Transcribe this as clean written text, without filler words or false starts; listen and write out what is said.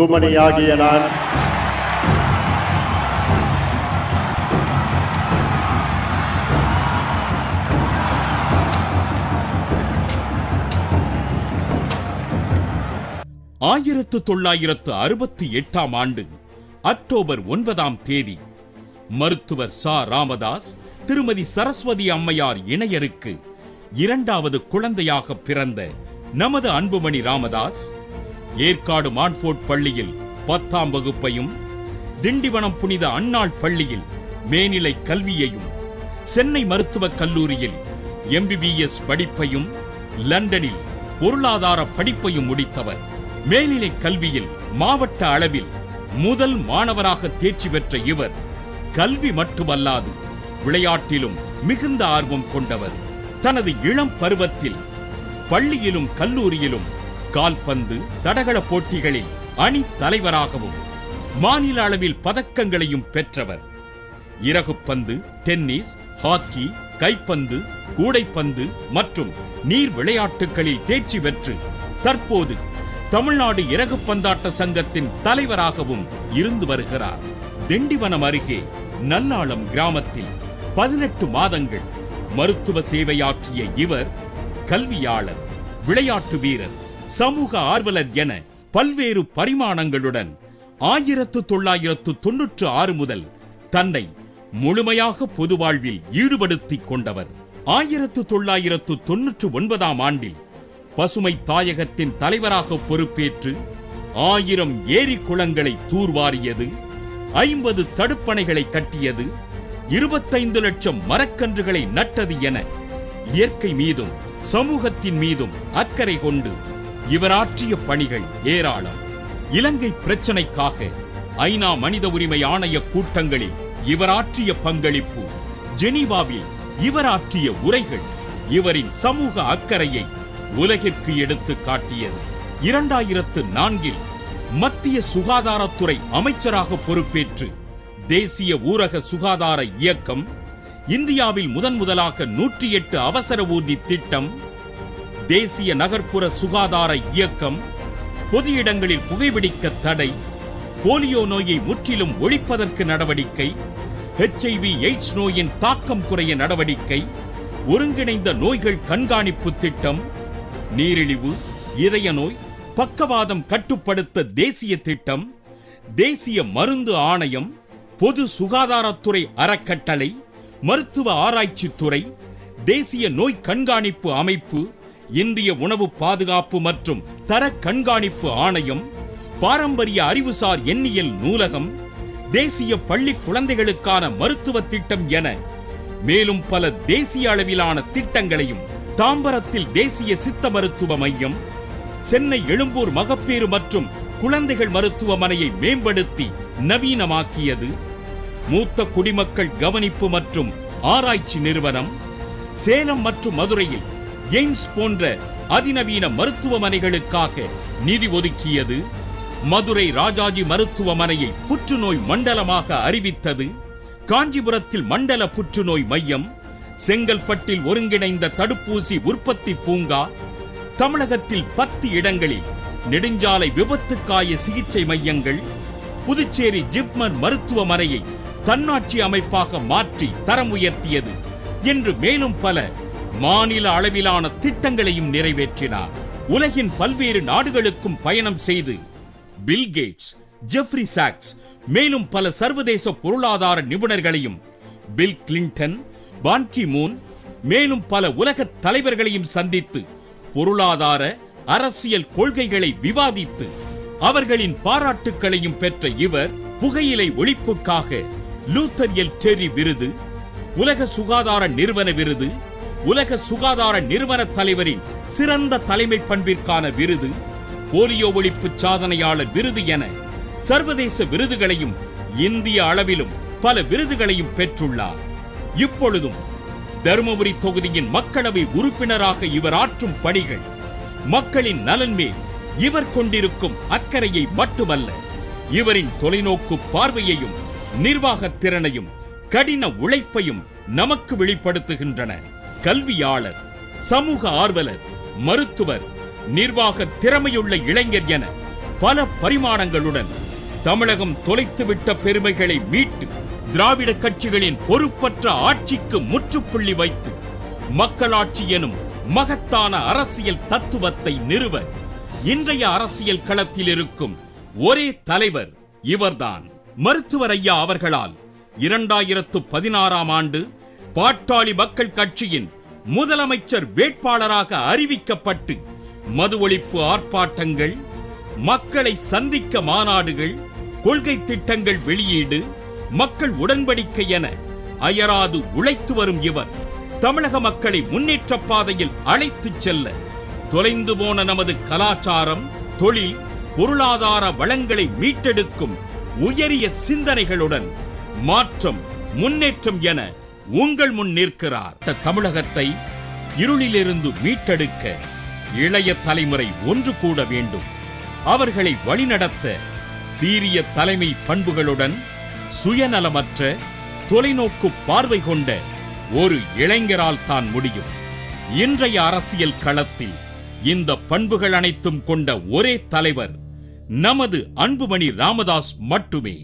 அன்புமணியாகிய நான் ஆயிரத்து 1968 ஆண்டு அக்டோபர் 9 மருத்துவர் ச. ராமதாஸ் திருமதி சரஸ்வதி அம்மையார் இணையருக்கு இரண்டாவது குழந்தையாக பிறந்த நமது அன்புமணி ராமதாஸ் ஏற்காடு மான்ஃபோர்ட் பள்ளியில் 10ஆம் வகுப்பையும், திண்டிவனம் புனித அன்னாள் பள்ளியில் மேல்நிலை கல்வியையும், சென்னை மருத்துவக் கல்லூரியில் MBBS படிப்பையும், லண்டனில் பொருளாதார படிப்பையும் முடித்தவர். மேல்நிலை கல்வியில் மாவட்ட அளவில் முதல் மாணவராக தேர்ச்சி பெற்ற இவர் கல்வி மட்டுமல்லாது விளையாட்டிலும் மிகுந்த ஆர்வம் கொண்டவர். தனது இளம் பருவத்தில் பள்ளியிலும் கல்லூரியிலும் கால்பந்து, தடகள போட்டிகளில் அணி தலைவராகவும் மாநில அளவில் பதக்கங்களையும் பெற்றவர். இறகுப்பந்து, டென்னிஸ், ஹாக்கி, கைப்பந்து, கூடைப்பந்து மற்றும் நீர் விளையாட்டுகளில் தேர்ச்சி பெற்று தற்போது தமிழ்நாடு இறகு பந்தாட்ட சங்கத்தின் தலைவராகவும் இருந்து வருகிறார். திண்டிவனம் அருகே நல்லாளம் கிராமத்தில் 18 மாதங்கள் மருத்துவ சேவையாற்றிய இவர் கல்வியாளர், விளையாட்டு வீரர், சமூக ஆர்வலர் என பல்வேறு பரிமாணங்களுடன் 1996 முதல் தன்னை முழுமையாக பொது வாழ்வில் ஈடுபடுத்திக் கொண்டவர். 1999 ஆண்டில் பசுமை தாயகத்தின் தலைவராக பொறுப்பேற்று 1000 ஏரி குளங்களை தூர்வாரியது, 50 தடுப்பணைகளை கட்டியது, 25 லட்சம் மரக்கன்றுகளை நட்டது என இயற்கை மீதும் சமூகத்தின் மீதும் அக்கறை கொண்டு இவர் ஆற்றிய பணிகள் ஏராளம். இலங்கை பிரச்சனைக்காக ஐநா மனித உரிமை ஆணைய கூட்டங்களில் இவர் ஆற்றிய பங்களிப்பு, ஜெனீவாவில் இவர் ஆற்றிய உரைகள் இவரின் சமூக அக்கறையை உலகிற்கு எடுத்து காட்டியது. 2004 மத்திய சுகாதாரத்துறை அமைச்சராக பொறுப்பேற்று தேசிய ஊரக சுகாதார இயக்கம், இந்தியாவில் முதலாக 108 அவசர ஊர்தி திட்டம், தேசிய நகர்ப்புற சுகாதார இயக்கம், பொது இடங்களில் புகைப்பிடிக்க தடை, போலியோ நோயை முற்றிலும் ஒழிப்பதற்கு நடவடிக்கை, HIV எய்ட்ஸ் நோயின் தாக்கம் குறைய நடவடிக்கை, ஒருங்கிணைந்த நோய்கள் கண்காணிப்பு திட்டம், நீரிழிவு, இதய நோய், பக்கவாதம் கட்டுப்படுத்த தேசிய திட்டம், தேசிய மருந்து ஆணையம், பொது சுகாதாரத்துறை அறக்கட்டளை, மருத்துவ ஆராய்ச்சித்துறை, தேசிய நோய் கண்காணிப்பு அமைப்பு, இந்திய உணவு பாதுகாப்பு மற்றும் தர கண்காணிப்பு ஆணையம், பாரம்பரிய அறிவுசார் எண்ணியல் நூலகம், தேசிய பள்ளி குழந்தைகளுக்கான மருத்துவ திட்டம் என மேலும் பல தேசிய அளவிலான திட்டங்களையும், தாம்பரத்தில் தேசிய சித்த மருத்துவ மையம், சென்னை எழும்பூர் மகப்பேறு மற்றும் குழந்தைகள் மருத்துவமனையை மேம்படுத்தி நவீனமாக்கியது, மூத்த குடிமக்கள் கவனிப்பு மற்றும் ஆராய்ச்சி நிறுவனம், சேலம் மற்றும் மதுரையில் எய்ம்ஸ் போன்ற அதிநவீன மருத்துவமனைகளுக்காக நிதி ஒதுக்கியது, மதுரை ராஜாஜி மருத்துவமனையை புற்றுநோய் மண்டலமாக அறிவித்தது, காஞ்சிபுரத்தில் மண்டல புற்றுநோய் மையம், செங்கல்பட்டில் ஒருங்கிணைந்த தடுப்பூசி உற்பத்தி பூங்கா, தமிழகத்தில் 10 இடங்களில் நெடுஞ்சாலை விபத்துக்காய சிகிச்சை மையங்கள், புதுச்சேரி ஜிப்மர் மருத்துவமனையை தன்னாட்சி அமைப்பாக மாற்றி தரம் உயர்த்தியது என்று மேலும் பல மாநில அளவிலான திட்டங்களையும் நிறைவேற்றினார். உலகின் பல்வேறு நாடுகளுக்கும் பயணம் செய்து பில் கேட்ஸ், ஜெஃப்ரி சாக்ஸ் மேலும் பல சர்வதேச பொருளாதார நிபுணர்களையும், பில் கிளின்டன், பான் கி மூன் மேலும் பல உலக தலைவர்களையும் சந்தித்து பொருளாதார அரசியல் கொள்கைகளை விவாதித்து அவர்களின் பாராட்டுக்களையும் பெற்ற இவர் புகையிலை ஒழிப்புக்காக லூத்தர் எல் டெர்ரி விருது, உலக சுகாதார நிறுவன விருது, உலக சுகாதார நிறுவன தலைவரின் சிறந்த தலைமை பண்பிற்கான விருது, போலியோ ஒழிப்பு சாதனையாளர் விருது என சர்வதேச விருதுகளையும் இந்திய அளவிலும் பல விருதுகளையும் பெற்றுள்ளார். இப்பொழுதும் தருமபுரி தொகுதியின் மக்களவை உறுப்பினராக இவர் ஆற்றும் பணிகள் மக்களின் நலன் மேல் இவர் கொண்டிருக்கும் அக்கறையை மட்டுமல்ல, இவரின் தொலைநோக்கு பார்வையையும் நிர்வாகத் திறனையும் கடின உழைப்பையும் நமக்கு வெளிப்படுத்துகின்றன. கல்வியாளர், சமூக ஆர்வலர், மருத்துவர், நிர்வாக திறமையுள்ள இளைஞர் என பல பரிமாணங்களுடன் தமிழகம் தொலைத்துவிட்ட பெருமைகளை மீட்டு திராவிட கட்சிகளின் பொறுப்பற்ற ஆட்சிக்கு முற்றுப்புள்ளி வைத்து மக்களாட்சி எனும் மகத்தான அரசியல் தத்துவத்தை நிறுவ இன்றைய அரசியல் களத்தில் இருக்கும் ஒரே தலைவர் இவர்தான். மருத்துவர் ஐயா அவர்களால் 2016ஆம் ஆண்டு பாட்டாளி மக்கள் கட்சியின் முதலமைச்சர் வேட்பாளராக அறிவிக்கப்பட்டு மது ஒழிப்பு ஆர்ப்பாட்டங்கள், மக்களை சந்திக்க மாநாடுகள், கொள்கை திட்டங்கள் வெளியீடு, மக்கள் உடன்படிக்கை என அயராது உழைத்து வரும் இவர் தமிழக மக்களை முன்னேற்ற பாதையில் அழைத்துச் செல்ல தொலைந்து போன நமது கலாச்சாரம், தொழில், பொருளாதார வளங்களை மீட்டெடுக்கும் உயரிய சிந்தனைகளுடன் மாற்றம், முன்னேற்றம் என உங்கள் முன் நிற்கிறார். தமிழகத்தை இருளிலிருந்து மீட்டெடுக்க இளைய தலைமுறை ஒன்று கூட வேண்டும். அவர்களை வழிநடத்த சீரிய தலைமை பண்புகளுடன் சுயநலமற்ற தொலைநோக்கு பார்வை கொண்ட ஒரு இளைஞரால் தான் முடியும். இன்றைய அரசியல் களத்தில் இந்த பண்புகள் அனைத்தும் கொண்ட ஒரே தலைவர் நமது அன்புமணி ராமதாஸ் மட்டுமே.